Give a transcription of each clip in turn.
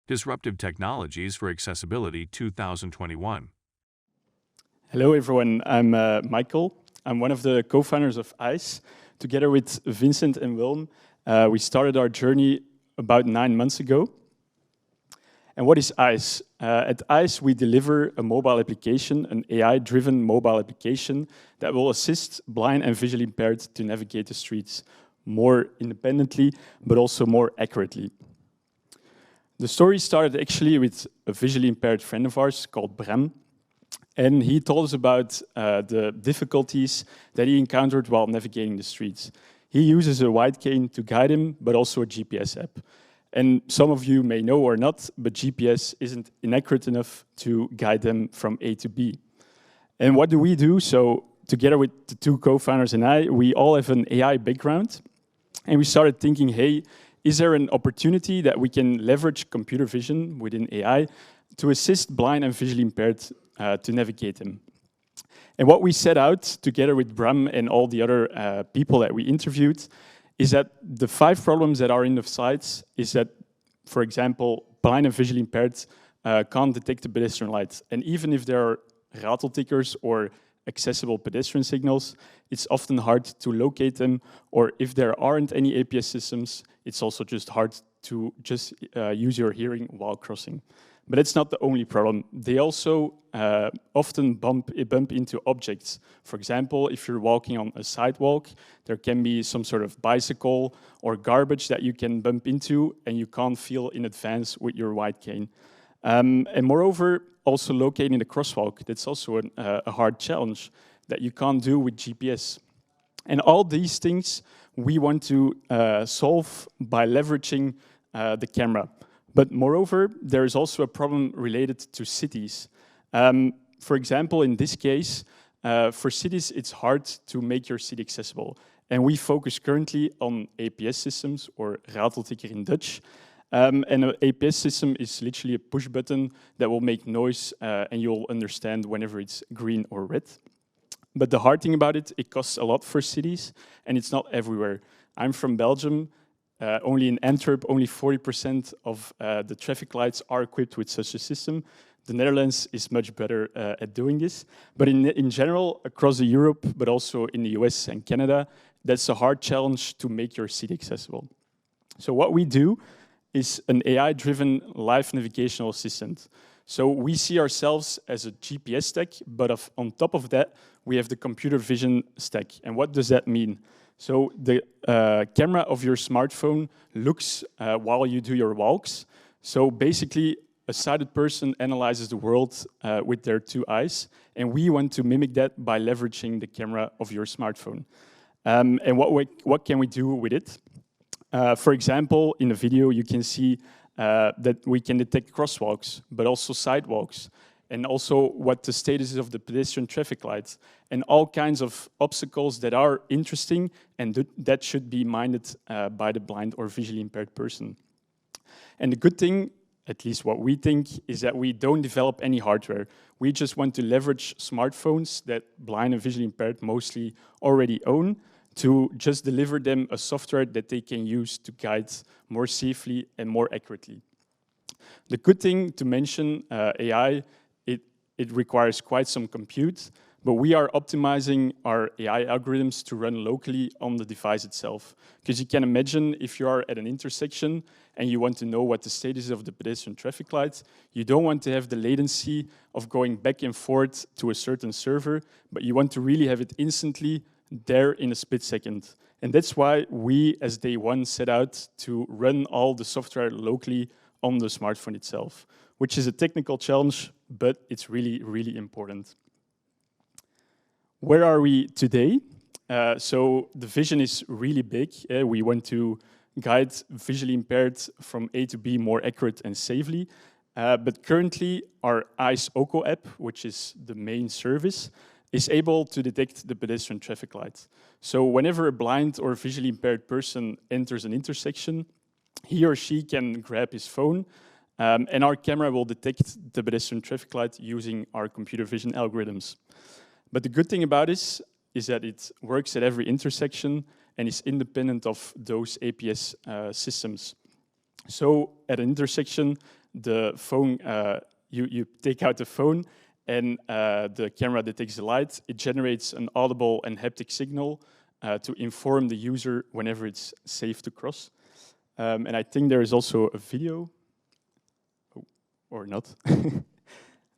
Disruptive Technologies for Accessibility 2021. Hello everyone, I'm Michael. I'm one of the co-founders of AYES. Together with Vincent and Wilm, we started our journey about 9 months ago. And what is AYES? At AYES, we deliver a mobile application, an AI-driven mobile application that will assist blind and visually impaired to navigate the streets more independently, but also more accurately. The story started actually with a visually impaired friend of ours called Bram, and he told us about the difficulties that he encountered while navigating the streets. He uses a white cane to guide him, but also a GPS app. And some of you may know or not, but GPS isn't inaccurate enough to guide them from A to B. And what do? So together with the two co-founders and I, we all have an AI background, and we started thinking, hey, is there an opportunity that we can leverage computer vision within AI to assist blind and visually impaired to navigate them? And what we set out together with Bram and all the other people that we interviewed is that the 5 problems that are in the slides is that, for example, blind and visually impaired can't detect the pedestrian lights. And even if there are rateltickers or accessible pedestrian signals, it's often hard to locate them, or if there aren't any APS systems, it's also just hard to just use your hearing while crossing. But it's not the only problem. They also often bump into objects. For example, if you're walking on a sidewalk, there can be some sort of bicycle or garbage that you can bump into, and you can't feel in advance with your white cane. And moreover, also locating the crosswalk, that's also a hard challenge that you can't do with GPS. And all these things we want to solve by leveraging the camera. But moreover, there is also a problem related to cities. For example, in this case, for cities, it's hard to make your city accessible. And we focus currently on APS systems, or ratelticker in Dutch. And an APS system is literally a push button that will make noise, and you'll understand whenever it's green or red. But the hard thing about it, it costs a lot for cities, and it's not everywhere. I'm from Belgium. Only in Antwerp, only 40% of the traffic lights are equipped with such a system. The Netherlands is much better at doing this. But in general, across Europe, but also in the US and Canada, that's a hard challenge to make your city accessible. So what we do is an AI-driven live navigational assistant. So we see ourselves as a GPS stack, but on top of that, we have the computer vision stack. And what does that mean? So the camera of your smartphone looks while you do your walks. So basically, a sighted person analyzes the world with their 2 eyes, and we want to mimic that by leveraging the camera of your smartphone. And what can we do with it? For example, in the video, you can see that we can detect crosswalks, but also sidewalks, and also what the status is of the pedestrian traffic lights, and all kinds of obstacles that are interesting and that should be minded by the blind or visually impaired person. And the good thing, at least what we think, is that we don't develop any hardware. We just want to leverage smartphones that blind and visually impaired mostly already own to just deliver them a software that they can use to guide more safely and more accurately. The good thing to mention, AI, it requires quite some compute, but we are optimizing our AI algorithms to run locally on the device itself. Because you can imagine if you are at an intersection and you want to know what the status is of the pedestrian traffic lights, you don't want to have the latency of going back and forth to a certain server, but you want to really have it instantly there in a split second. And that's why we, as day one, set out to run all the software locally on the smartphone itself, which is a technical challenge, but it's really, really important. Where are we today? So the vision is really big. We want to guide visually impaired from A to B more accurate and safely. But currently, our AYES OOC app, which is the main service, is able to detect the pedestrian traffic lights. So whenever a blind or visually impaired person enters an intersection, he or she can grab his phone, and our camera will detect the pedestrian traffic light using our computer vision algorithms. But the good thing about this is that it works at every intersection and is independent of those APS systems. So at an intersection, the phone, you take out the phone and the camera detects the light. It generates an audible and haptic signal to inform the user whenever it's safe to cross. And I think there is also a video, or not.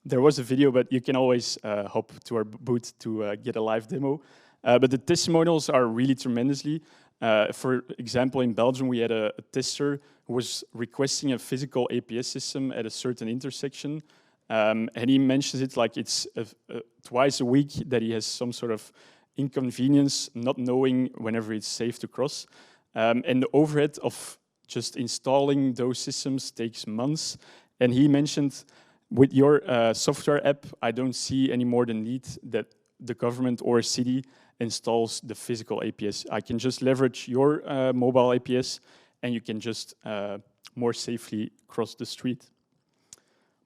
There was a video, but you can always hop to our booth to get a live demo. But the testimonials are really tremendously. For example, in Belgium, we had a tester who was requesting a physical APS system at a certain intersection. And he mentions it like it's twice a week that he has some sort of inconvenience not knowing whenever it's safe to cross. And the overhead of just installing those systems takes months. And he mentioned, with your software app, I don't see any more the need that the government or a city installs the physical APS. I can just leverage your mobile APS, and you can just more safely cross the street.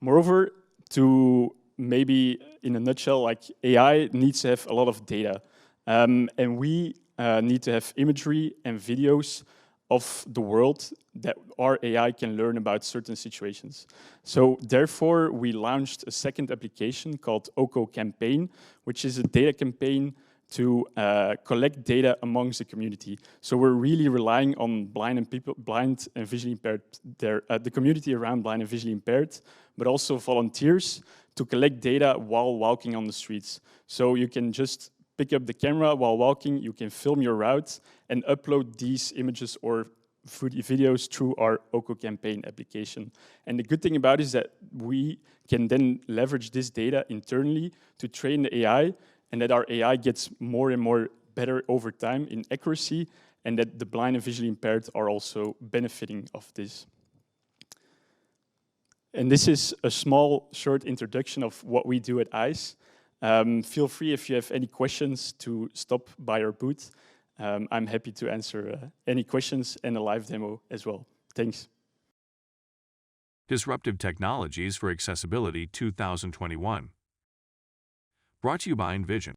Moreover, to maybe in a nutshell, like AI needs to have a lot of data. And we need to have imagery and videos of the world that our AI can learn about certain situations. So therefore, we launched a second application called OOC Campaign, which is a data campaign to collect data amongst the community. So we're really relying on blind and visually impaired, the community around blind and visually impaired, but also volunteers to collect data while walking on the streets. So you can just pick up the camera while walking, you can film your route and upload these images or videos through our OOC Campaign application. And the good thing about it is that we can then leverage this data internally to train the AI, and that our AI gets more and more better over time in accuracy, and that the blind and visually impaired are also benefiting of this. And this is a small, short introduction of what we do at AYES. Feel free, if you have any questions, to stop by our booth. I'm happy to answer any questions and a live demo as well. Thanks. Disruptive Technologies for Accessibility 2021. Brought to you by Envision.